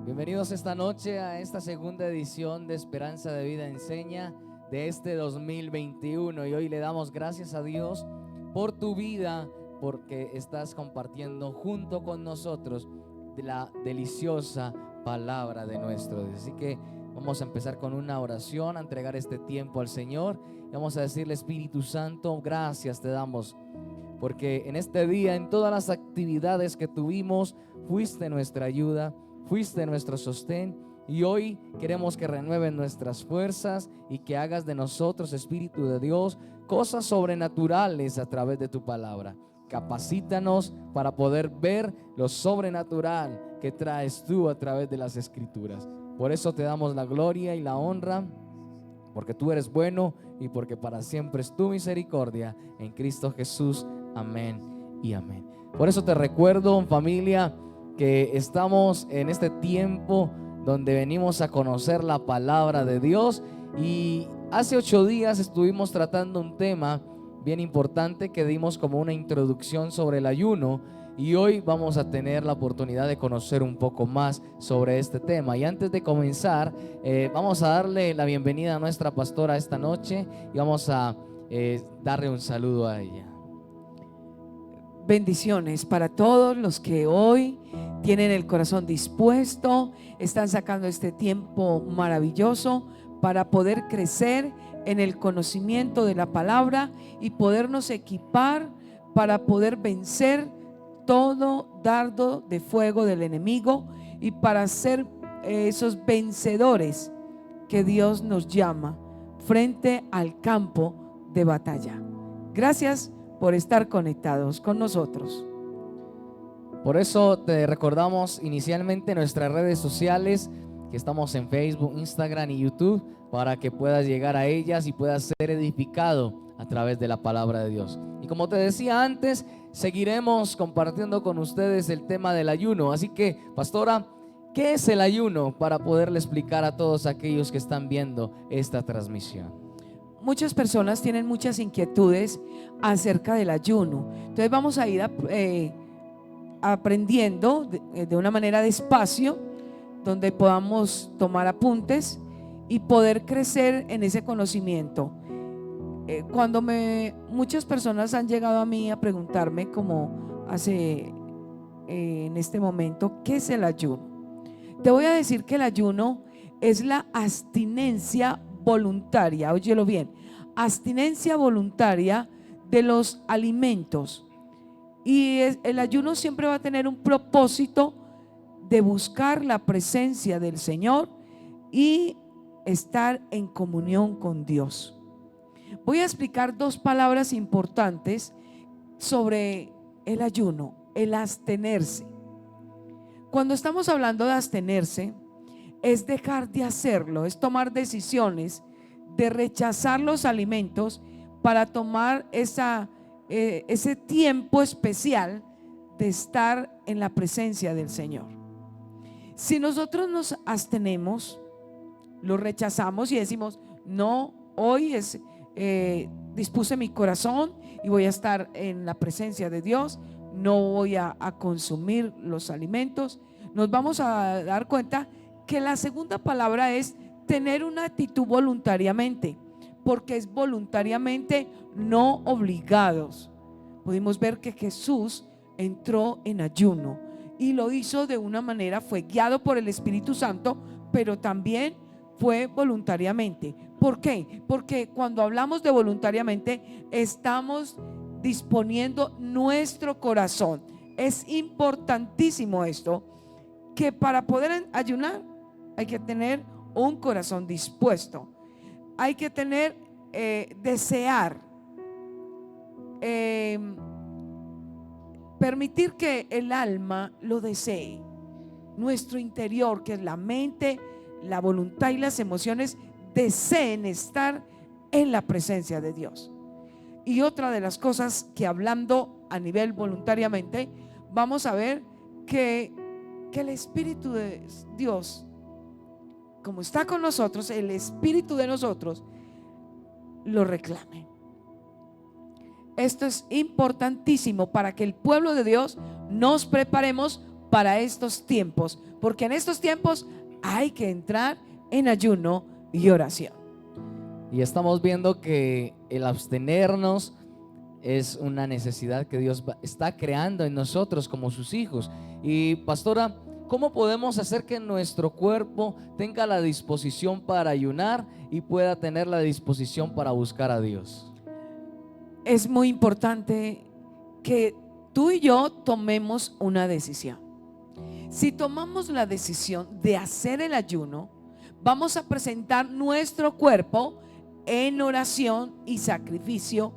Bienvenidos esta noche a esta segunda edición de Esperanza de Vida Enseña de este 2021. Y hoy le damos gracias a Dios por tu vida, porque estás compartiendo junto con nosotros la deliciosa palabra de nuestro Dios. Así que vamos a empezar con una oración, a entregar este tiempo al Señor. Y vamos a decirle: Espíritu Santo, gracias te damos, porque en este día, en todas las actividades que tuvimos, fuiste nuestra ayuda, fuiste nuestro sostén, y hoy queremos que renueven nuestras fuerzas y que hagas de nosotros, Espíritu de Dios, cosas sobrenaturales a través de tu palabra. Capacítanos para poder ver lo sobrenatural que traes tú a través de las Escrituras. Por eso te damos la gloria y la honra, porque tú eres bueno y porque para siempre es tu misericordia en Cristo Jesús. Amén y amén. Por eso te recuerdo, familia, que estamos en este tiempo donde venimos a conocer la palabra de Dios, y hace 8 días estuvimos tratando un tema bien importante que dimos como una introducción sobre el ayuno, y hoy vamos a tener la oportunidad de conocer un poco más sobre este tema. Y antes de comenzar, vamos a darle la bienvenida a nuestra pastora esta noche y vamos a darle un saludo a ella. Bendiciones para todos los que hoy tienen el corazón dispuesto, están sacando este tiempo maravilloso para poder crecer en el conocimiento de la palabra y podernos equipar para poder vencer todo dardo de fuego del enemigo y para ser esos vencedores que Dios nos llama frente al campo de batalla. Gracias por estar conectados con nosotros. Por eso te recordamos inicialmente nuestras redes sociales, que estamos en Facebook, Instagram y YouTube, para que puedas llegar a ellas y puedas ser edificado a través de la palabra de Dios. Y como te decía antes, seguiremos compartiendo con ustedes el tema del ayuno. Así que, pastora, ¿qué es el ayuno? Para poderle explicar a todos aquellos que están viendo esta transmisión. Muchas personas tienen muchas inquietudes acerca del ayuno. Entonces vamos a ir aprendiendo de una manera despacio, donde podamos tomar apuntes y poder crecer en ese conocimiento. Cuando muchas personas han llegado a mí a preguntarme, como hace en este momento, ¿qué es el ayuno? Te voy a decir que el ayuno es la abstinencia voluntaria, óyelo bien, abstinencia voluntaria de los alimentos. Y el ayuno siempre va a tener un propósito de buscar la presencia del Señor y estar en comunión con Dios. Voy a explicar 2 palabras importantes sobre el ayuno: el abstenerse. Cuando estamos hablando de abstenerse, es dejar de hacerlo, es tomar decisiones de rechazar los alimentos para tomar ese tiempo especial de estar en la presencia del Señor. Si nosotros nos abstenemos, lo rechazamos y decimos: no, hoy dispuse mi corazón y voy a estar en la presencia de Dios, no voy a consumir los alimentos, nos vamos a dar cuenta que la segunda palabra es tener una actitud voluntariamente, porque es voluntariamente, no obligados. Pudimos ver que Jesús entró en ayuno y lo hizo de una manera, fue guiado por el Espíritu Santo, pero también fue voluntariamente. ¿Por qué? Porque cuando hablamos de voluntariamente, estamos disponiendo nuestro corazón. Es importantísimo esto, que para poder ayunar hay que tener un corazón dispuesto, hay que tener desear, permitir que el alma lo desee, nuestro interior, que es la mente, la voluntad y las emociones, deseen estar en la presencia de Dios. Y otra de las cosas que, hablando a nivel voluntariamente, vamos a ver que el Espíritu de Dios, como está con nosotros, el Espíritu de nosotros lo reclame. Esto es importantísimo para que el pueblo de Dios nos preparemos para estos tiempos, porque en estos tiempos hay que entrar en ayuno y oración. Y estamos viendo que el abstenernos es una necesidad que Dios está creando en nosotros como sus hijos. Y pastora, ¿cómo podemos hacer que nuestro cuerpo tenga la disposición para ayunar y pueda tener la disposición para buscar a Dios? Es muy importante que tú y yo tomemos una decisión. Si tomamos la decisión de hacer el ayuno, vamos a presentar nuestro cuerpo en oración y sacrificio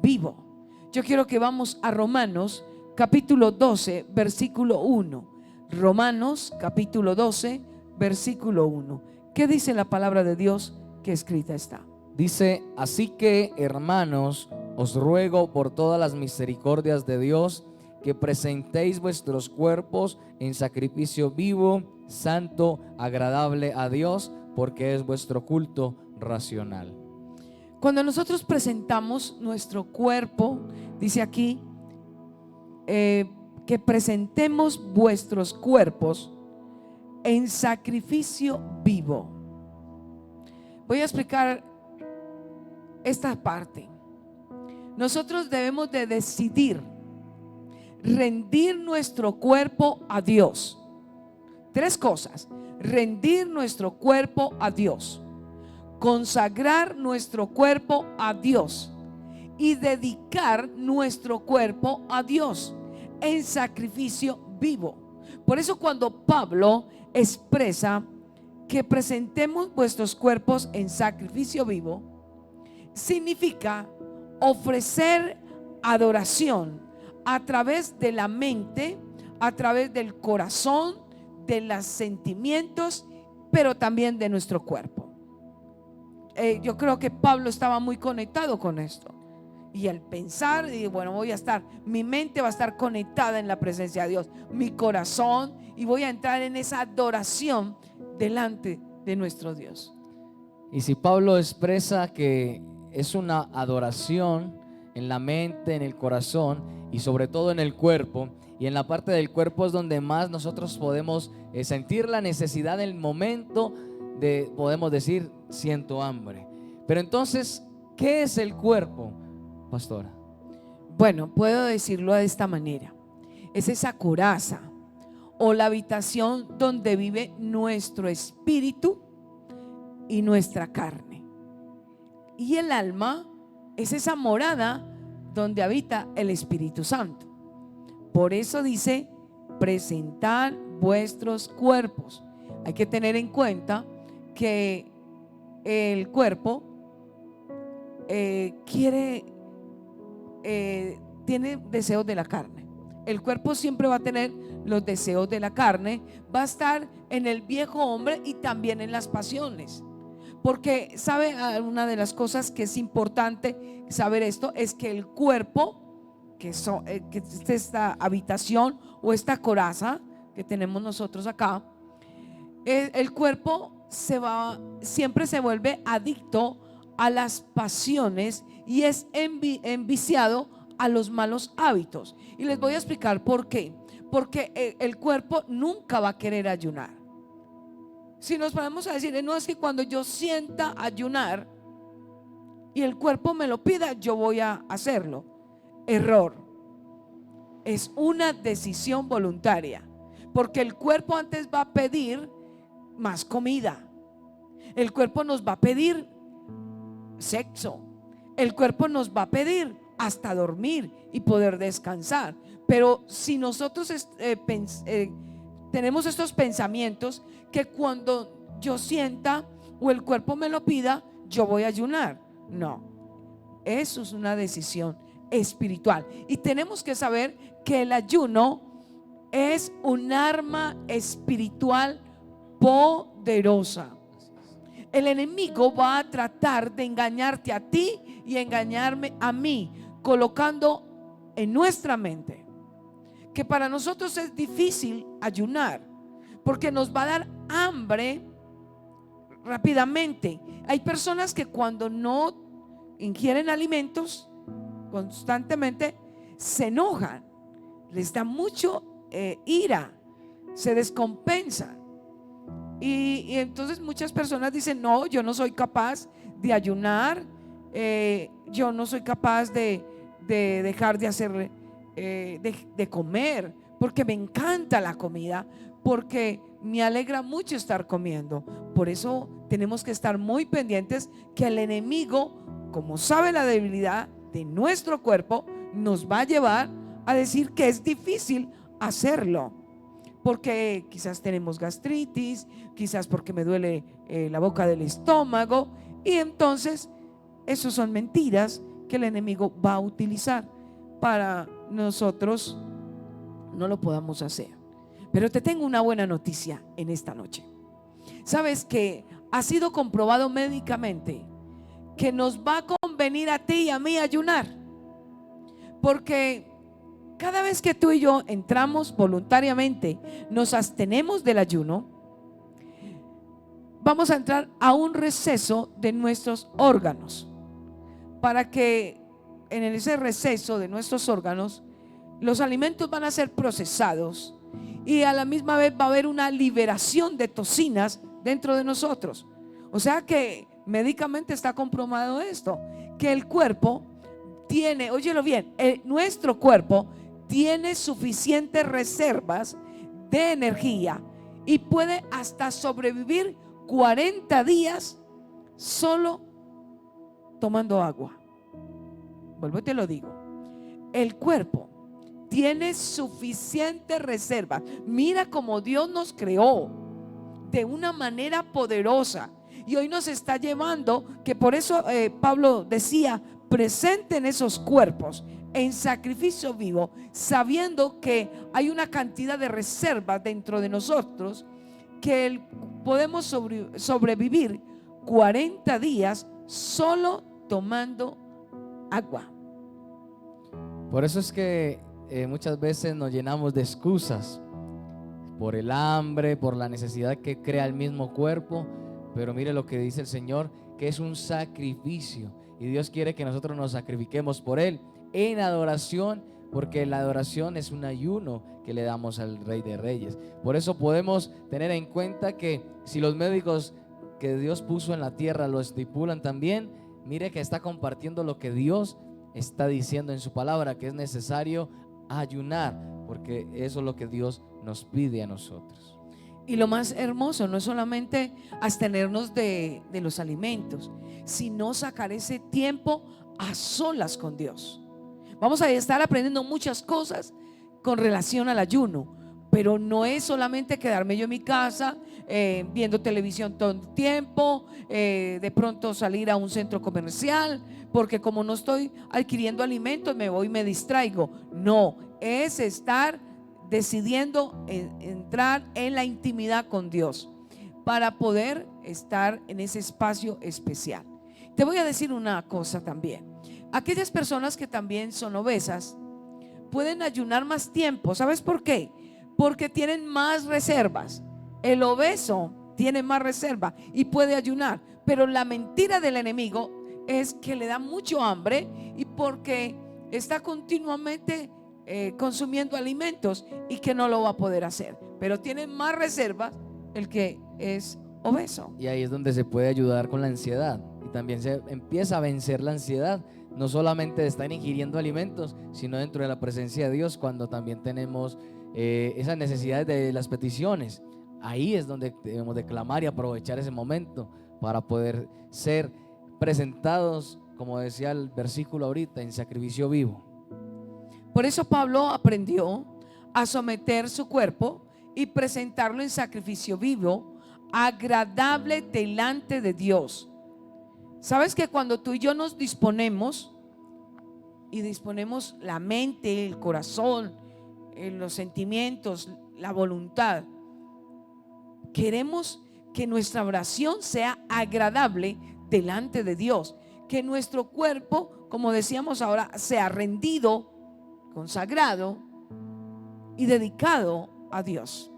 vivo. Yo quiero que vamos a Romanos capítulo 12, versículo 1. Romanos capítulo 12, versículo 1. ¿Qué dice la palabra de Dios que escrita está? Dice: así que, hermanos, os ruego por todas las misericordias de Dios que presentéis vuestros cuerpos en sacrificio vivo, santo, agradable a Dios, porque es vuestro culto racional. Cuando nosotros presentamos nuestro cuerpo, dice aquí, que presentemos vuestros cuerpos en sacrificio vivo. Voy a explicar esta parte. Nosotros debemos de decidir rendir nuestro cuerpo a Dios. Tres cosas: rendir nuestro cuerpo a Dios, consagrar nuestro cuerpo a Dios y dedicar nuestro cuerpo a Dios en sacrificio vivo. Por eso cuando Pablo expresa que presentemos vuestros cuerpos en sacrificio vivo, significa ofrecer adoración a través de la mente, a través del corazón, de los sentimientos, pero también de nuestro cuerpo. Yo creo que Pablo estaba muy conectado con esto. Y al pensar, y bueno, mi mente va a estar conectada en la presencia de Dios, mi corazón, y voy a entrar en esa adoración delante de nuestro Dios. Y si Pablo expresa que es una adoración en la mente, en el corazón y sobre todo en el cuerpo, y en la parte del cuerpo es donde más nosotros podemos sentir la necesidad del momento de, podemos decir, siento hambre. Pero entonces, ¿qué es el cuerpo, pastora? Bueno, puedo decirlo de esta manera: es esa coraza o la habitación donde vive nuestro espíritu y nuestra carne. Y el alma es esa morada donde habita el Espíritu Santo. Por eso dice: presentar vuestros cuerpos. Hay que tener en cuenta que el cuerpo tiene deseos de la carne. El cuerpo siempre va a tener los deseos de la carne, va a estar en el viejo hombre y también en las pasiones. Porque sabe, una de las cosas que es importante saber esto es que el cuerpo, que es esta habitación o esta coraza que tenemos nosotros acá, el cuerpo siempre se vuelve adicto a las pasiones y es enviciado a los malos hábitos. Y les voy a explicar por qué. Porque el cuerpo nunca va a querer ayunar. Si nos ponemos a decir, no, es que cuando yo sienta ayunar y el cuerpo me lo pida, yo voy a hacerlo. Error. Es una decisión voluntaria, porque el cuerpo antes va a pedir más comida, el cuerpo nos va a pedir sexo, el cuerpo nos va a pedir hasta dormir y poder descansar. Pero si nosotros tenemos estos pensamientos que cuando yo sienta o el cuerpo me lo pida, yo voy a ayunar. No, eso es una decisión espiritual. Y tenemos que saber que el ayuno es un arma espiritual poderosa. El enemigo va a tratar de engañarte a ti y engañarme a mí, colocando en nuestra mente que para nosotros es difícil ayunar, porque nos va a dar hambre rápidamente. Hay personas que cuando no ingieren alimentos constantemente se enojan, les da mucho ira, se descompensan. Y entonces muchas personas dicen, no, yo no soy capaz de ayunar, yo no soy capaz de dejar de hacer, de comer, porque me encanta la comida, porque me alegra mucho estar comiendo. Por eso tenemos que estar muy pendientes que el enemigo, como sabe la debilidad de nuestro cuerpo, nos va a llevar a decir que es difícil hacerlo, porque quizás tenemos gastritis, quizás porque me duele la boca del estómago, y entonces esas son mentiras que el enemigo va a utilizar para nosotros no lo podamos hacer. Pero te tengo una buena noticia en esta noche. Sabes que ha sido comprobado médicamente que nos va a convenir a ti y a mí ayunar, porque cada vez que tú y yo entramos voluntariamente, nos abstenemos del ayuno, vamos a entrar a un receso de nuestros órganos, para que en ese receso de nuestros órganos los alimentos van a ser procesados y a la misma vez va a haber una liberación de toxinas dentro de nosotros. O sea que médicamente está comprobado esto, que el cuerpo tiene, óyelo bien, nuestro cuerpo tiene suficientes reservas de energía y puede hasta sobrevivir 40 días solo tomando agua. Vuelvo y te lo digo, el cuerpo tiene suficiente reserva. Mira cómo Dios nos creó de una manera poderosa y hoy nos está llevando, que por eso Pablo decía, presenten esos cuerpos en sacrificio vivo, sabiendo que hay una cantidad de reservas dentro de nosotros que podemos sobrevivir 40 días solo tomando agua. Por eso es que muchas veces nos llenamos de excusas por el hambre, por la necesidad que crea el mismo cuerpo, pero mire lo que dice el Señor, que es un sacrificio y Dios quiere que nosotros nos sacrifiquemos por Él en adoración, porque la adoración es un ayuno que le damos al Rey de Reyes. Por eso podemos tener en cuenta que si los médicos que Dios puso en la tierra lo estipulan también, mire que está compartiendo lo que Dios está diciendo en su palabra, que es necesario ayunar, porque eso es lo que Dios nos pide a nosotros. Y lo más hermoso no es solamente abstenernos de los alimentos, sino sacar ese tiempo a solas con Dios. Vamos a estar aprendiendo muchas cosas con relación al ayuno, pero no es solamente quedarme yo en mi casa viendo televisión todo el tiempo, de pronto salir a un centro comercial, porque como no estoy adquiriendo alimentos me voy y me distraigo. No, es estar decidiendo entrar en la intimidad con Dios para poder estar en ese espacio especial. Te voy a decir una cosa también. Aquellas personas que también son obesas pueden ayunar más tiempo. ¿Sabes por qué? Porque tienen más reservas. El obeso tiene más reserva y puede ayunar, pero la mentira del enemigo es que le da mucho hambre y porque está continuamente consumiendo alimentos y que no lo va a poder hacer, pero tiene más reservas el que es obeso. Y ahí es donde se puede ayudar con la ansiedad y también se empieza a vencer la ansiedad, no solamente de estar ingiriendo alimentos, sino dentro de la presencia de Dios, cuando también tenemos esas necesidades de las peticiones. Ahí es donde debemos de clamar y aprovechar ese momento para poder ser presentados, como decía el versículo ahorita, en sacrificio vivo. Por eso Pablo aprendió a someter su cuerpo y presentarlo en sacrificio vivo, agradable delante de Dios. Sabes que cuando tú y yo nos disponemos y disponemos la mente, el corazón, los sentimientos, la voluntad, queremos que nuestra oración sea agradable delante de Dios, que nuestro cuerpo, como decíamos ahora, sea rendido, consagrado y dedicado a Dios.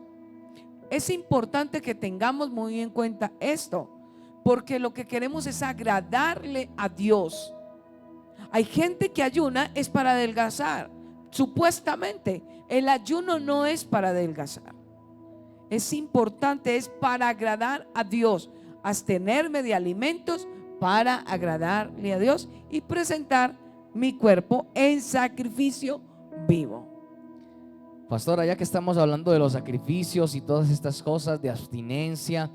Es importante que tengamos muy en cuenta esto, porque lo que queremos es agradarle a Dios. Hay gente que ayuna es para adelgazar. Supuestamente el ayuno no es para adelgazar. Es importante, es para agradar a Dios, abstenerme de alimentos para agradarle a Dios y presentar mi cuerpo en sacrificio vivo. Pastora, ya que estamos hablando de los sacrificios y todas estas cosas de abstinencia,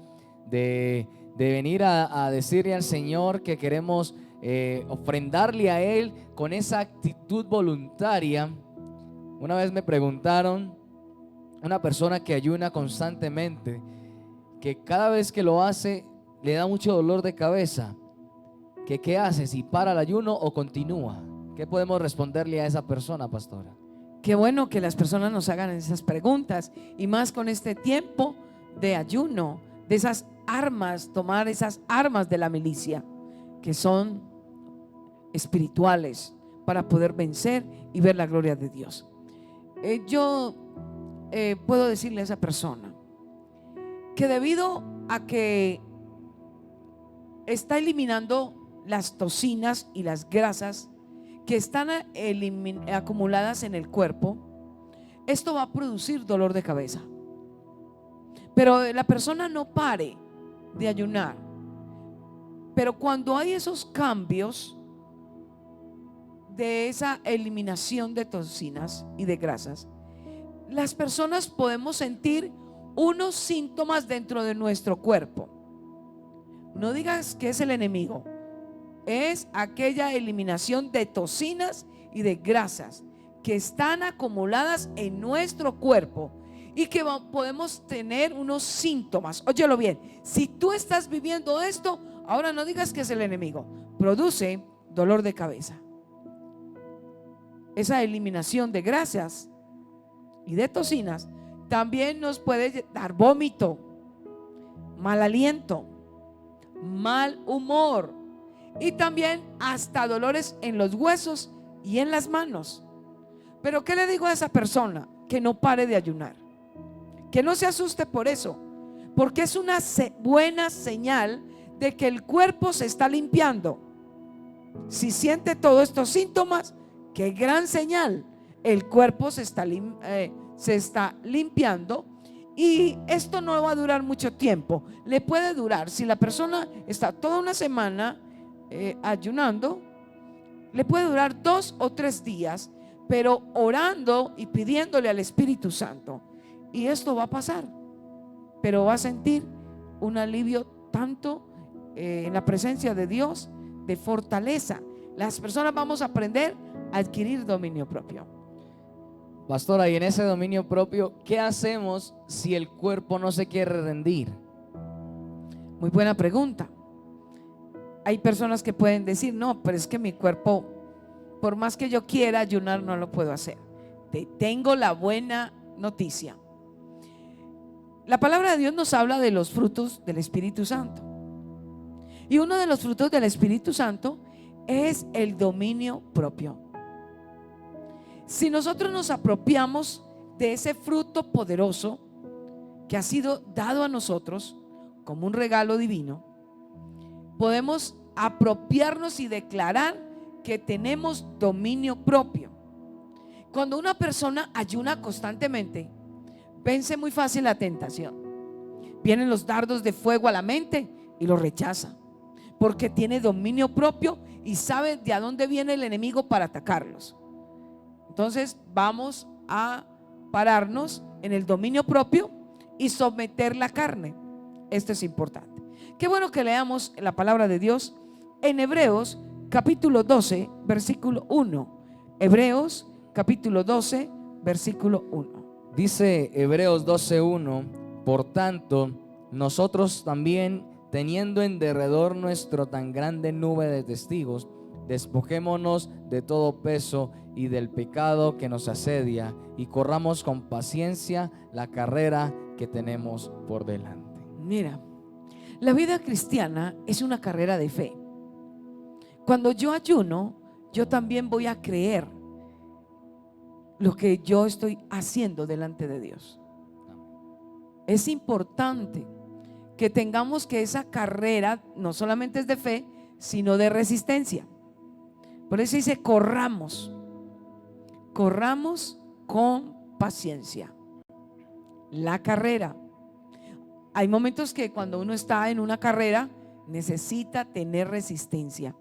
de venir a decirle al Señor que queremos ofrendarle a Él con esa actitud voluntaria. Una vez me preguntaron, una persona que ayuna constantemente, que cada vez que lo hace le da mucho dolor de cabeza, que qué hace, si para el ayuno o continúa. ¿Qué podemos responderle a esa persona, pastora? Qué bueno que las personas nos hagan esas preguntas, y más con este tiempo de ayuno, de esas armas, tomar esas armas de la milicia que son espirituales para poder vencer y ver la gloria de Dios. Yo puedo decirle a esa persona que debido a que está eliminando las toxinas y las grasas que están acumuladas en el cuerpo, esto va a producir dolor de cabeza. Pero la persona no pare de ayunar. Pero cuando hay esos cambios de esa eliminación de toxinas y de grasas, las personas podemos sentir unos síntomas dentro de nuestro cuerpo. No digas que es el enemigo, es aquella eliminación de toxinas y de grasas que están acumuladas en nuestro cuerpo y que podemos tener unos síntomas. Óyelo bien, si tú estás viviendo esto, ahora no digas que es el enemigo. Produce dolor de cabeza. Esa eliminación de grasas y de toxinas también nos puede dar vómito, mal aliento, mal humor y también hasta dolores en los huesos y en las manos. Pero ¿qué le digo a esa persona? Que no pare de ayunar, que no se asuste por eso, porque es una buena señal de que el cuerpo se está limpiando. Si siente todos estos síntomas, qué gran señal, el cuerpo se está limpiando. Y esto no va a durar mucho tiempo. Le puede durar, si la persona está toda una semana ayunando, le puede durar 2 o 3 días, pero orando y pidiéndole al Espíritu Santo. Y esto va a pasar, pero va a sentir un alivio tanto en la presencia de Dios, de fortaleza. Las personas vamos a aprender a adquirir dominio propio. Pastora, y en ese dominio propio, ¿qué hacemos si el cuerpo no se quiere rendir? Muy buena pregunta. Hay personas que pueden decir, no, pero es que mi cuerpo, por más que yo quiera ayunar, no lo puedo hacer. Te tengo la buena noticia. La palabra de Dios nos habla de los frutos del Espíritu Santo. Y uno de los frutos del Espíritu Santo es el dominio propio. Si nosotros nos apropiamos de ese fruto poderoso que ha sido dado a nosotros como un regalo divino, podemos apropiarnos y declarar que tenemos dominio propio. Cuando una persona ayuna constantemente, vence muy fácil la tentación. Vienen los dardos de fuego a la mente y lo rechaza, porque tiene dominio propio y sabe de a dónde viene el enemigo para atacarlos. Entonces vamos a pararnos en el dominio propio y someter la carne. Esto es importante. Qué bueno que leamos la palabra de Dios en Hebreos capítulo 12 versículo 1. Hebreos capítulo 12 versículo 1. Dice Hebreos 12:1: por tanto, nosotros también, teniendo en derredor nuestro tan grande nube de testigos, despojémonos de todo peso y del pecado que nos asedia, y corramos con paciencia la carrera que tenemos por delante. Mira, la vida cristiana es una carrera de fe. Cuando yo ayuno, yo también voy a creer lo que yo estoy haciendo delante de Dios. Es importante que tengamos que esa carrera no solamente es de fe, sino de resistencia. Por eso dice corramos con paciencia la carrera. hay momentos que cuando uno está en una carrera necesita tener resistencia.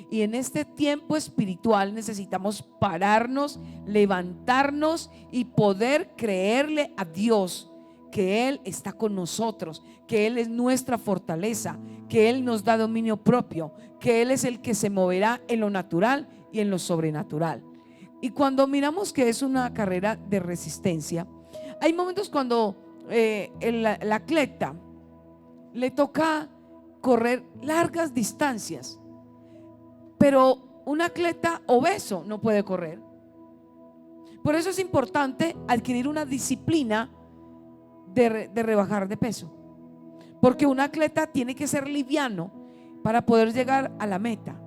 Y en este tiempo espiritual necesitamos pararnos, levantarnos y poder creerle a Dios que Él está con nosotros, que Él es nuestra fortaleza, que Él nos da dominio propio, que Él es el que se moverá en lo natural y en lo sobrenatural. Y cuando miramos que es una carrera de resistencia, hay momentos cuando el atleta le toca correr largas distancias, pero un atleta obeso no puede correr. Por eso es importante adquirir una disciplina de rebajar de peso, porque un atleta tiene que ser liviano para poder llegar a la meta.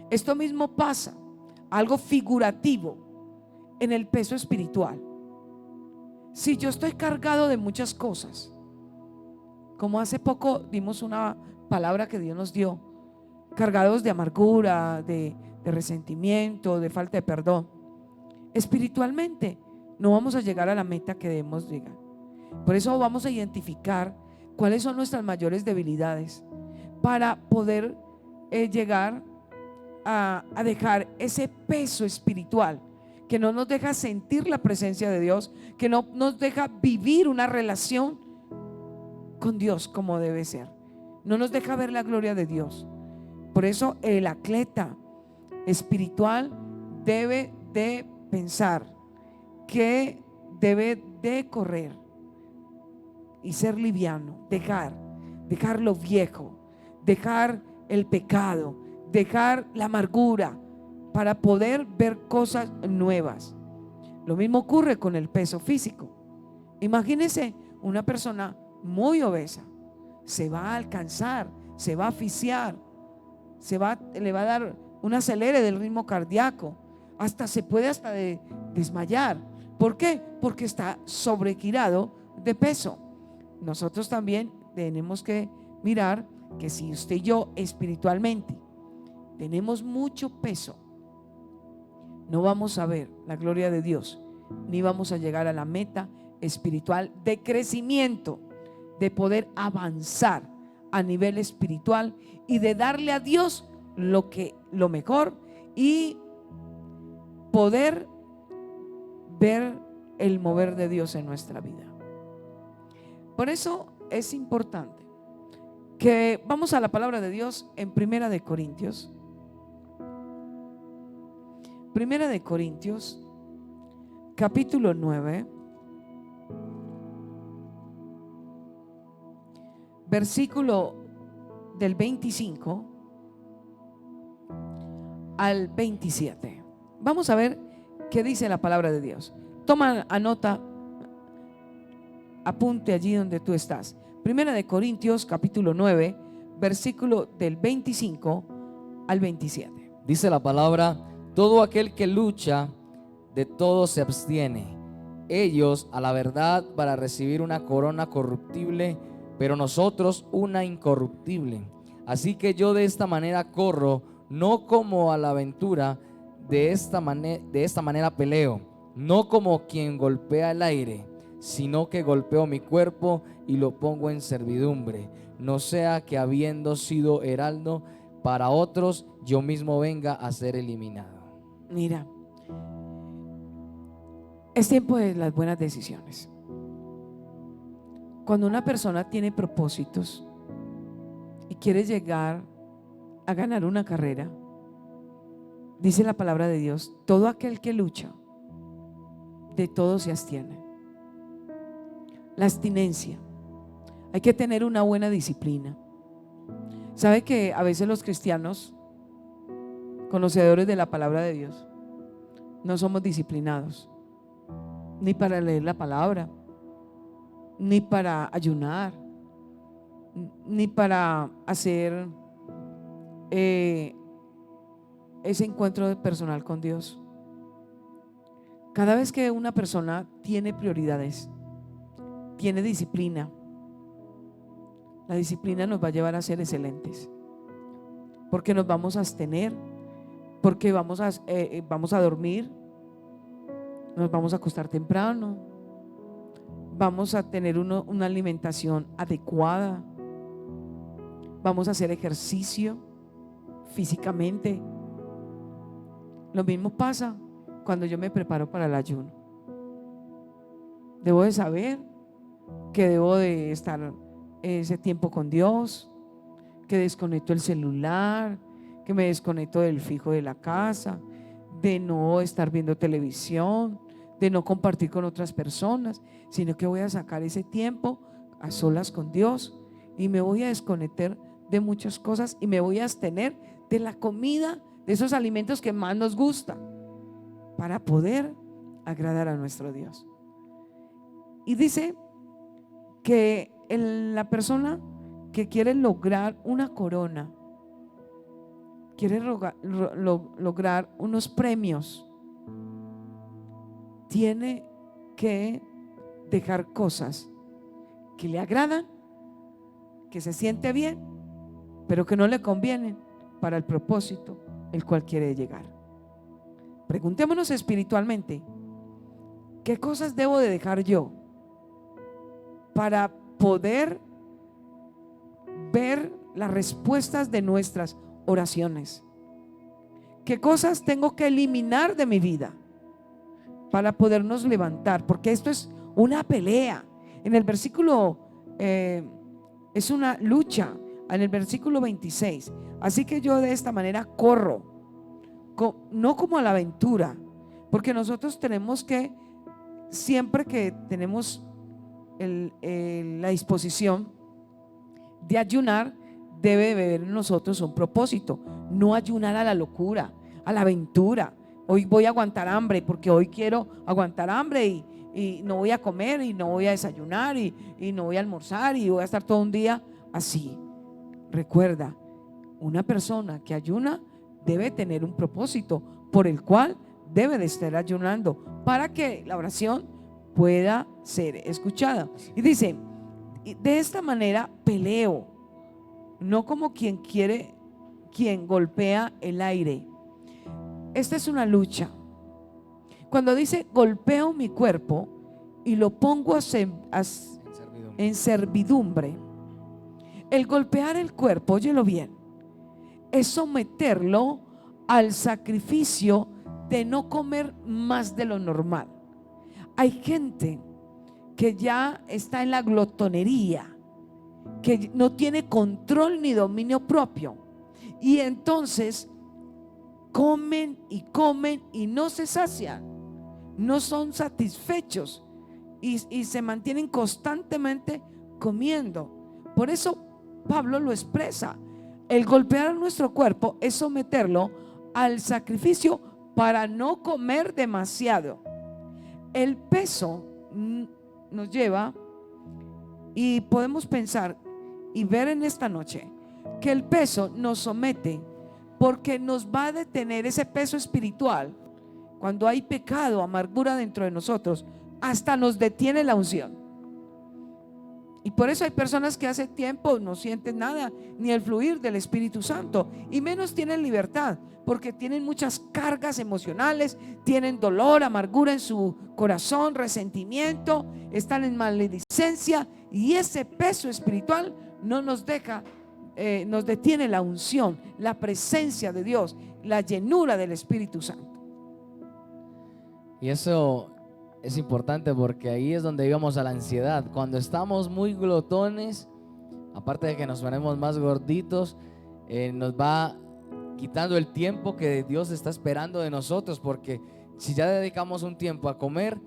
Esto mismo pasa, algo figurativo, en el peso espiritual. Si yo estoy cargado de muchas cosas, como hace poco dimos una palabra que Dios nos dio, cargados de amargura, de resentimiento, de falta de perdón, espiritualmente no vamos a llegar a la meta que debemos llegar. Por eso vamos a identificar cuáles son nuestras mayores debilidades para poder llegar a dejar ese peso espiritual que no nos deja sentir la presencia de Dios, que no nos deja vivir una relación con Dios como debe ser, no nos deja ver la gloria de Dios. Por eso el atleta espiritual debe de pensar que debe de correr y ser liviano, dejar lo viejo, dejar el pecado, dejar la amargura para poder ver cosas nuevas. Lo mismo ocurre con el peso físico. Imagínense una persona muy obesa, se va a alcanzar, se va a asfixiar, le va a dar un acelere del ritmo cardíaco, hasta se puede desmayar. ¿Por qué? Porque está sobregirado de peso. Nosotros también tenemos que mirar que si usted y yo espiritualmente tenemos mucho peso, no vamos a ver la gloria de Dios, ni vamos a llegar a la meta espiritual de crecimiento, de poder avanzar a nivel espiritual y de darle a Dios lo mejor y poder ver el mover de Dios en nuestra vida. Por eso es importante que vamos a la palabra de Dios en Primera de Corintios. Primera de Corintios, capítulo 9, versículo del 25 al 27. Vamos a ver qué dice la palabra de Dios. Toma nota, apunte allí donde tú estás. Primera de Corintios, capítulo 9, versículo del 25 al 27. Dice la palabra: todo aquel que lucha, de todo se abstiene. Ellos a la verdad para recibir una corona corruptible, pero nosotros una incorruptible. Así que yo de esta manera corro, no como a la aventura, de esta manera peleo, no como quien golpea el aire, sino que golpeo mi cuerpo y lo pongo en servidumbre, no sea que habiendo sido heraldo para otros, yo mismo venga a ser eliminado. Mira, es tiempo de las buenas decisiones. Cuando una persona tiene propósitos y quiere llegar a ganar una carrera, dice la palabra de Dios: todo aquel que lucha, de todo se abstiene. La abstinencia, hay que tener una buena disciplina. ¿Sabe que a veces los cristianos, conocedores de la palabra de Dios, no somos disciplinados ni para leer la palabra, ni para ayunar, ni para hacer ese encuentro personal con Dios? Cada vez que una persona tiene prioridades, tiene disciplina, la disciplina nos va a llevar a ser excelentes, porque nos vamos a abstener, porque vamos a dormir, nos vamos a acostar temprano, vamos a tener una alimentación adecuada, vamos a hacer ejercicio físicamente. Lo mismo pasa cuando yo me preparo para el ayuno. Debo de saber que debo de estar ese tiempo con Dios, que desconecto el celular, que me desconecto del fijo de la casa, de no estar viendo televisión, de no compartir con otras personas, sino que voy a sacar ese tiempo a solas con Dios y me voy a desconectar de muchas cosas y me voy a abstener de la comida, de esos alimentos que más nos gusta, para poder agradar a nuestro Dios. Y dice que la persona que quiere lograr una corona, quiere lograr unos premios, tiene que dejar cosas que le agradan, que se siente bien, pero que no le convienen para el propósito el cual quiere llegar. Preguntémonos espiritualmente, ¿qué cosas debo de dejar yo para poder ver las respuestas de nuestras oraciones? ¿Qué cosas tengo que eliminar de mi vida para podernos levantar? Porque esto es una pelea. En el versículo es una lucha. En el versículo 26, así que yo de esta manera corro, no como a la aventura, porque nosotros tenemos que, siempre que tenemos la disposición de ayunar, debe haber en nosotros un propósito. No ayunar a la locura, a la aventura. Hoy voy a aguantar hambre porque hoy quiero aguantar hambre y no voy a comer y no voy a desayunar y no voy a almorzar y voy a estar todo un día así. Recuerda, una persona que ayuna debe tener un propósito por el cual debe de estar ayunando para que la oración pueda ser escuchada. Y dice, de esta manera peleo, no como quien golpea el aire. Esta es una lucha. Cuando dice golpeo mi cuerpo y lo pongo en servidumbre, el golpear el cuerpo, óyelo bien, es someterlo al sacrificio de no comer más de lo normal. Hay gente que ya está en la glotonería, que no tiene control ni dominio propio, y entonces comen y no se sacian, no son satisfechos y se mantienen constantemente comiendo. Por eso Pablo lo expresa: el golpear a nuestro cuerpo es someterlo al sacrificio para no comer demasiado. El peso nos lleva, y podemos pensar y ver en esta noche que el peso nos somete porque nos va a detener ese peso espiritual. Cuando hay pecado, amargura dentro de nosotros, hasta nos detiene la unción. Y por eso hay personas que hace tiempo no sienten nada, ni el fluir del Espíritu Santo, y menos tienen libertad, porque tienen muchas cargas emocionales, tienen dolor, amargura en su corazón, resentimiento, están en maledicencia, y ese peso espiritual no nos deja, nos detiene la unción, la presencia de Dios, la llenura del Espíritu Santo. Y eso es importante porque ahí es donde íbamos a la ansiedad. Cuando estamos muy glotones, aparte de que nos ponemos más gorditos, nos va quitando el tiempo que Dios está esperando de nosotros, porque si ya dedicamos un tiempo a comer,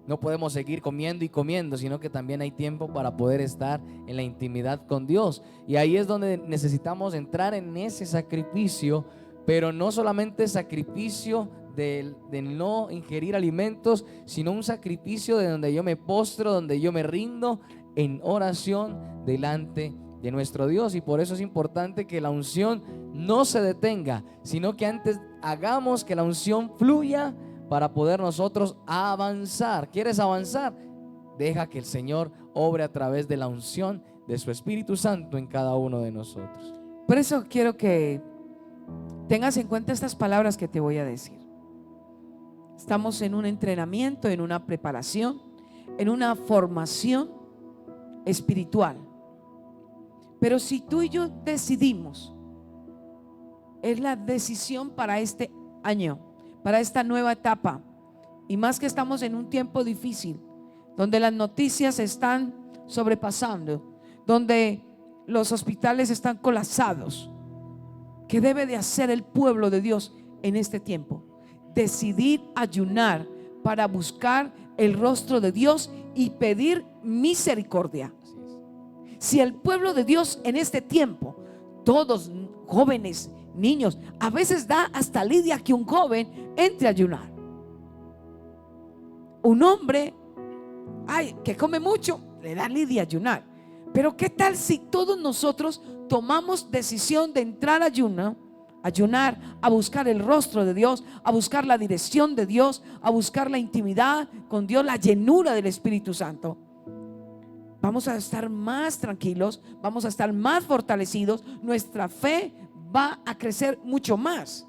no podemos seguir comiendo y comiendo, sino que también hay tiempo para poder estar en la intimidad con Dios. Y ahí es donde necesitamos entrar en ese sacrificio, pero no solamente sacrificio de no ingerir alimentos, sino un sacrificio de donde yo me postro, donde yo me rindo en oración delante de nuestro Dios. Y por eso es importante que la unción no se detenga, sino que antes hagamos que la unción fluya para poder nosotros avanzar. ¿Quieres avanzar? Deja que el Señor obre a través de la unción de su Espíritu Santo en cada uno de nosotros. Por eso quiero que tengas en cuenta estas palabras que te voy a decir. Estamos en un entrenamiento, en una preparación, en una formación espiritual. Pero si tú y yo decidimos, es la decisión para este año, para esta nueva etapa, y más que estamos en un tiempo difícil, donde las noticias están sobrepasando, donde los hospitales están colapsados. ¿Qué debe de hacer el pueblo de Dios en este tiempo? Decidir ayunar para buscar el rostro de Dios y pedir misericordia. Si el pueblo de Dios en este tiempo, todos jóvenes, niños, a veces da hasta lidia que un joven entre a ayunar. Un hombre que come mucho, le da lidia ayunar. Pero ¿qué tal si todos nosotros tomamos decisión de entrar a ayunar, a buscar el rostro de Dios, a buscar la dirección de Dios, a buscar la intimidad con Dios, la llenura del Espíritu Santo? Vamos a estar más tranquilos, vamos a estar más fortalecidos, nuestra fe va a crecer mucho más.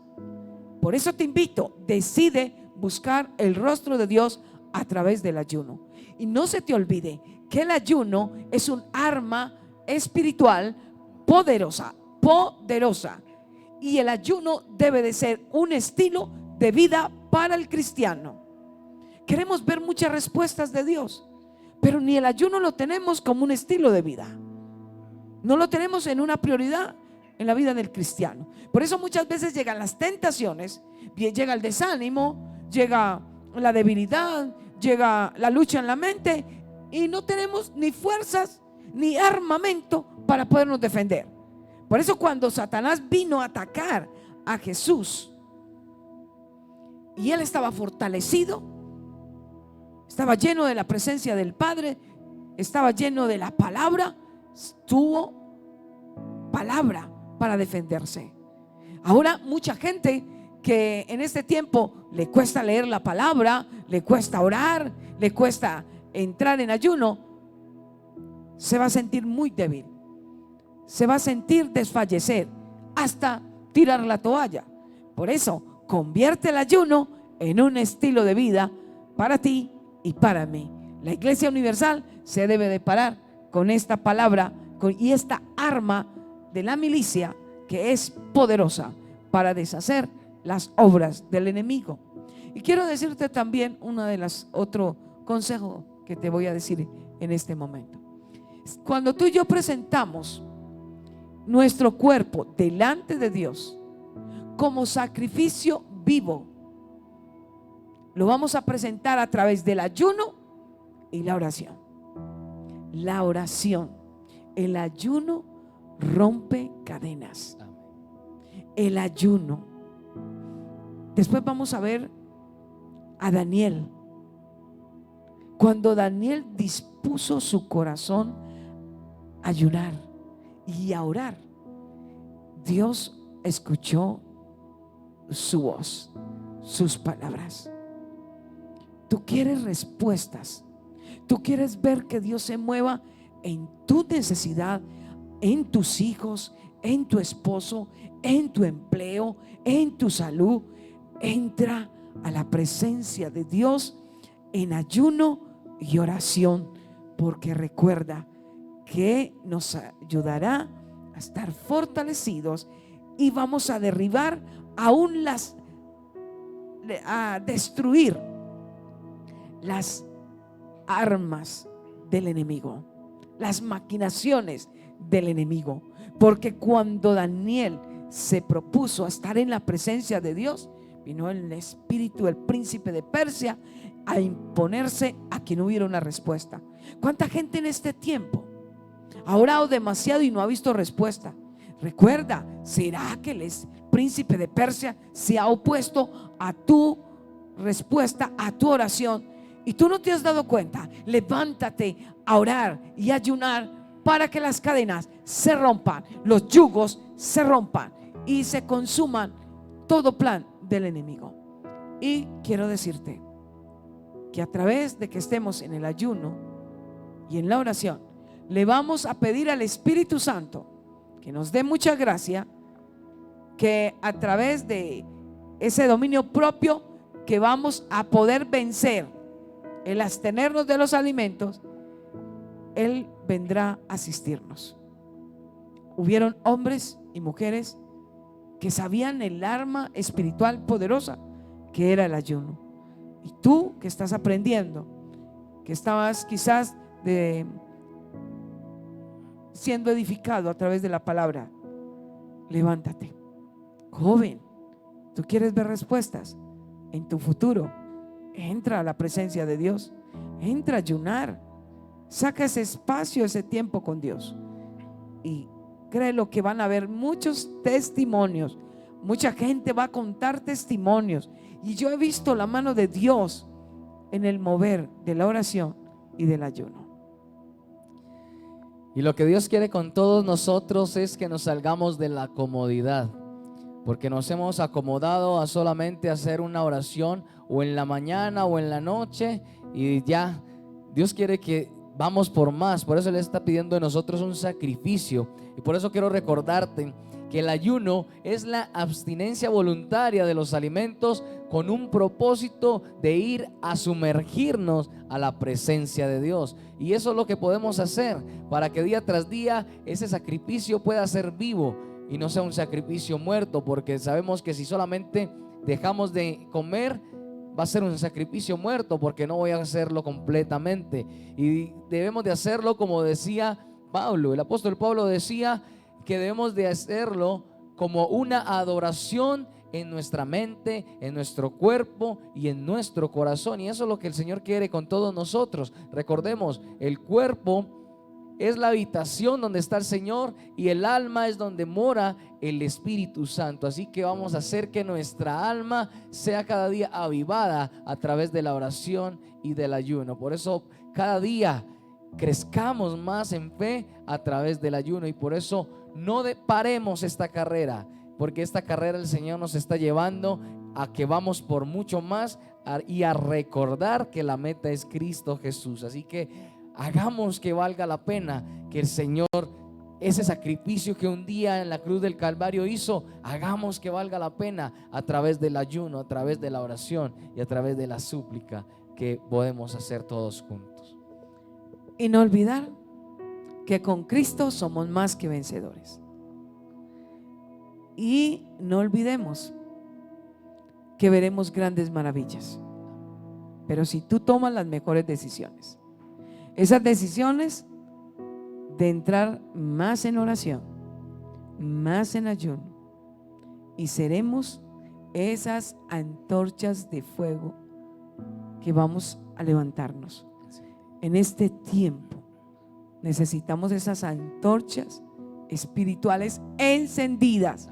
Por eso te invito, decide buscar el rostro de Dios a través del ayuno. Y no se te olvide que el ayuno es un arma espiritual poderosa. Y el ayuno debe de ser un estilo de vida para el cristiano. Queremos ver muchas respuestas de Dios, pero ni el ayuno lo tenemos como un estilo de vida. No lo tenemos en una prioridad en la vida del cristiano. Por eso muchas veces llegan las tentaciones, llega el desánimo, llega la debilidad, llega la lucha en la mente, y no tenemos ni fuerzas ni armamento para podernos defender. Por eso cuando Satanás vino a atacar a Jesús y él estaba fortalecido, estaba lleno de la presencia del Padre, estaba lleno de la palabra, tuvo palabra para defenderse. Ahora mucha gente que en este tiempo le cuesta leer la palabra, le cuesta orar, le cuesta entrar en ayuno, se va a sentir muy débil, se va a sentir desfallecer, hasta tirar la toalla. Por eso convierte el ayuno en un estilo de vida para ti y para mí. La Iglesia Universal se debe de parar con esta palabra y esta arma de la milicia que es poderosa para deshacer las obras del enemigo. Y quiero decirte también otro consejo que te voy a decir en este momento. Cuando tú y yo presentamos nuestro cuerpo delante de Dios como sacrificio vivo, lo vamos a presentar a través del ayuno y la oración. La oración, el ayuno rompe cadenas. El ayuno. Después vamos a ver a Daniel. Cuando Daniel dispuso su corazón a ayunar y a orar, Dios escuchó su voz, sus palabras. Tú quieres respuestas, tú quieres ver que Dios se mueva en tu necesidad, en tus hijos, en tu esposo, en tu empleo, en tu salud. Entra a la presencia de Dios en ayuno y oración, porque recuerda que nos ayudará a estar fortalecidos y vamos a derribar a destruir las armas del enemigo, las maquinaciones del enemigo. Porque cuando Daniel se propuso a estar en la presencia de Dios, vino el espíritu del príncipe de Persia a imponerse a que no hubiera una respuesta. ¿Cuánta gente en este tiempo ha orado demasiado y no ha visto respuesta? Recuerda, ¿será que el príncipe de Persia se ha opuesto a tu respuesta, a tu oración? Y tú no te has dado cuenta. Levántate a orar y ayunar para que las cadenas se rompan, los yugos se rompan y se consuman todo plan del enemigo. Y quiero decirte que a través de que estemos en el ayuno y en la oración, le vamos a pedir al Espíritu Santo que nos dé mucha gracia, que a través de ese dominio propio que vamos a poder vencer el abstenernos de los alimentos, Él vendrá a asistirnos. Hubieron hombres y mujeres que sabían el arma espiritual poderosa que era el ayuno. Y tú que estás aprendiendo, que estabas quizás siendo edificado a través de la palabra, levántate, joven. Tú quieres ver respuestas en tu futuro. Entra a la presencia de Dios, entra a ayunar, saca ese espacio, ese tiempo con Dios, y créelo que van a haber muchos testimonios. Mucha gente va a contar testimonios, y yo he visto la mano de Dios en el mover de la oración y del ayuno. Y lo que Dios quiere con todos nosotros es que nos salgamos de la comodidad, porque nos hemos acomodado a solamente hacer una oración o en la mañana o en la noche y ya. Dios quiere que vamos por más. Por eso Él está pidiendo de nosotros un sacrificio. Y por eso quiero recordarte que el ayuno es la abstinencia voluntaria de los alimentos con un propósito de ir a sumergirnos a la presencia de Dios. Y eso es lo que podemos hacer para que día tras día ese sacrificio pueda ser vivo y no sea un sacrificio muerto, porque sabemos que si solamente dejamos de comer va a ser un sacrificio muerto, porque no voy a hacerlo completamente. Y debemos de hacerlo como decía Pablo. El apóstol Pablo decía que debemos de hacerlo como una adoración en nuestra mente, en nuestro cuerpo y en nuestro corazón. Y eso es lo que el Señor quiere con todos nosotros. Recordemos, el cuerpo es la habitación donde está el Señor y el alma es donde mora el Espíritu Santo. Así que vamos a hacer que nuestra alma sea cada día avivada a través de la oración y del ayuno. Por eso cada día crezcamos más en fe a través del ayuno, y por eso no paremos esta carrera, porque esta carrera el Señor nos está llevando a que vamos por mucho más y a recordar que la meta es Cristo Jesús. Así que hagamos que valga la pena, que el Señor, ese sacrificio que un día en la cruz del Calvario hizo, hagamos que valga la pena a través del ayuno, a través de la oración y a través de la súplica que podemos hacer todos juntos. Y no olvidar que con Cristo somos más que vencedores. Y no olvidemos que veremos grandes maravillas, pero si tú tomas las mejores decisiones, esas decisiones de entrar más en oración, más en ayuno, y seremos esas antorchas de fuego que vamos a levantarnos. En este tiempo necesitamos esas antorchas espirituales encendidas,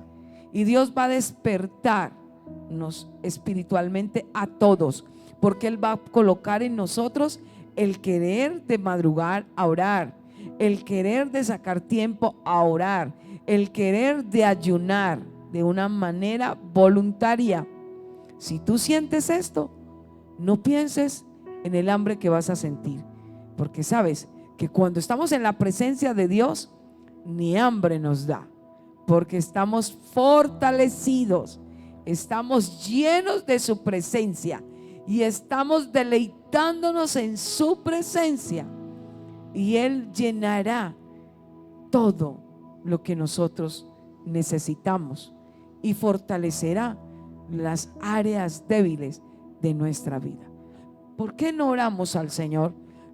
y Dios va a despertarnos espiritualmente a todos, porque Él va a colocar en nosotros el querer de madrugar a orar, el querer de sacar tiempo a orar, el querer de ayunar de una manera voluntaria. Si tú sientes esto, no pienses en el hambre que vas a sentir, porque sabes que cuando estamos en la presencia de Dios, ni hambre nos da, porque estamos fortalecidos, estamos llenos de su presencia y estamos deleitándonos en su presencia, y Él llenará todo lo que nosotros necesitamos y fortalecerá las áreas débiles de nuestra vida. ¿Por qué no oramos al Señor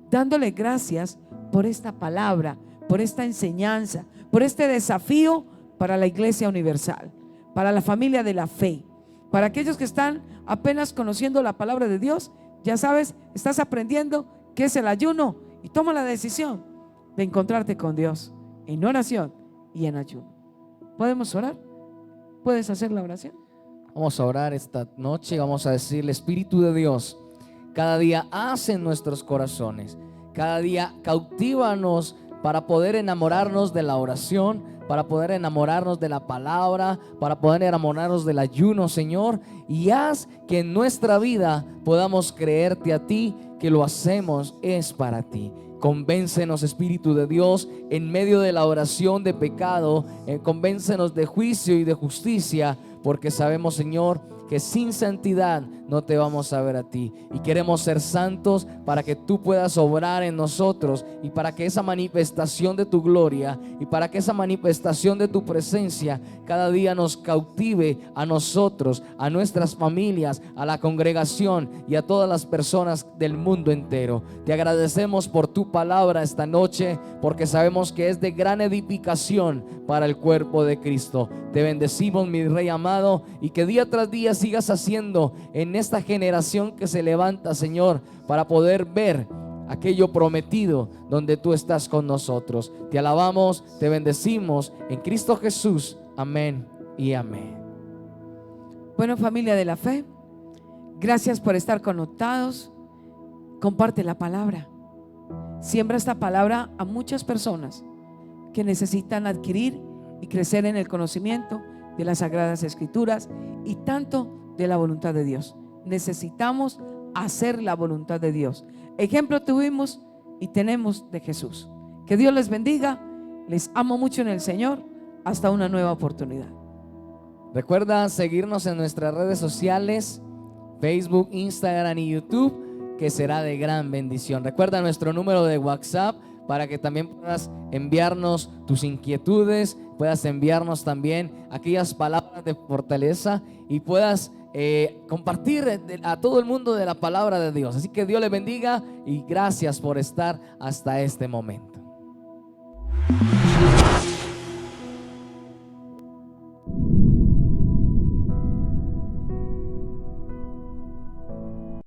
dándole gracias por esta palabra, por esta enseñanza, por este desafío para la Iglesia Universal, para la familia de la fe, para aquellos que están apenas conociendo la palabra de Dios? Ya sabes, estás aprendiendo qué es el ayuno y toma la decisión de encontrarte con Dios en oración y en ayuno. ¿Podemos orar? ¿Puedes hacer la oración? Vamos a orar esta noche y vamos a decirle: Espíritu de Dios, cada día haz en nuestros corazones, cada día cautívanos para poder enamorarnos de la oración, para poder enamorarnos de la palabra, para poder enamorarnos del ayuno, Señor, y haz que en nuestra vida podamos creerte a ti, que lo hacemos es para ti. Convéncenos, Espíritu de Dios, en medio de la oración de pecado, convéncenos de juicio y de justicia, porque sabemos, Señor, que sin santidad no te vamos a ver a ti. Y queremos ser santos para que tú puedas obrar en nosotros y para que esa manifestación de tu gloria y para que esa manifestación de tu presencia cada día nos cautive a nosotros, a nuestras familias, a la congregación y a todas las personas del mundo entero. Te agradecemos por tu palabra esta noche, porque sabemos que es de gran edificación para el cuerpo de Cristo. Te bendecimos, mi Rey amado, y que día tras día sigas haciendo en esta generación que se levanta, Señor, para poder ver aquello prometido donde tú estás con nosotros. Te alabamos, te bendecimos en Cristo Jesús. Amén y amén. Bueno, familia de la fe, gracias por estar conectados. Comparte la palabra. Siembra esta palabra a muchas personas que necesitan adquirir y crecer en el conocimiento de las Sagradas Escrituras y tanto de la voluntad de Dios. Necesitamos hacer la voluntad de Dios. Ejemplo tuvimos y tenemos de Jesús. Que Dios les bendiga. Les amo mucho en el Señor. Hasta una nueva oportunidad. Recuerda seguirnos en nuestras redes sociales, Facebook, Instagram y YouTube, que será de gran bendición. Recuerda nuestro número de WhatsApp para que también puedas enviarnos tus inquietudes, puedas enviarnos también aquellas palabras de fortaleza y puedas compartir a todo el mundo de la palabra de Dios. Así que Dios le bendiga y gracias por estar hasta este momento.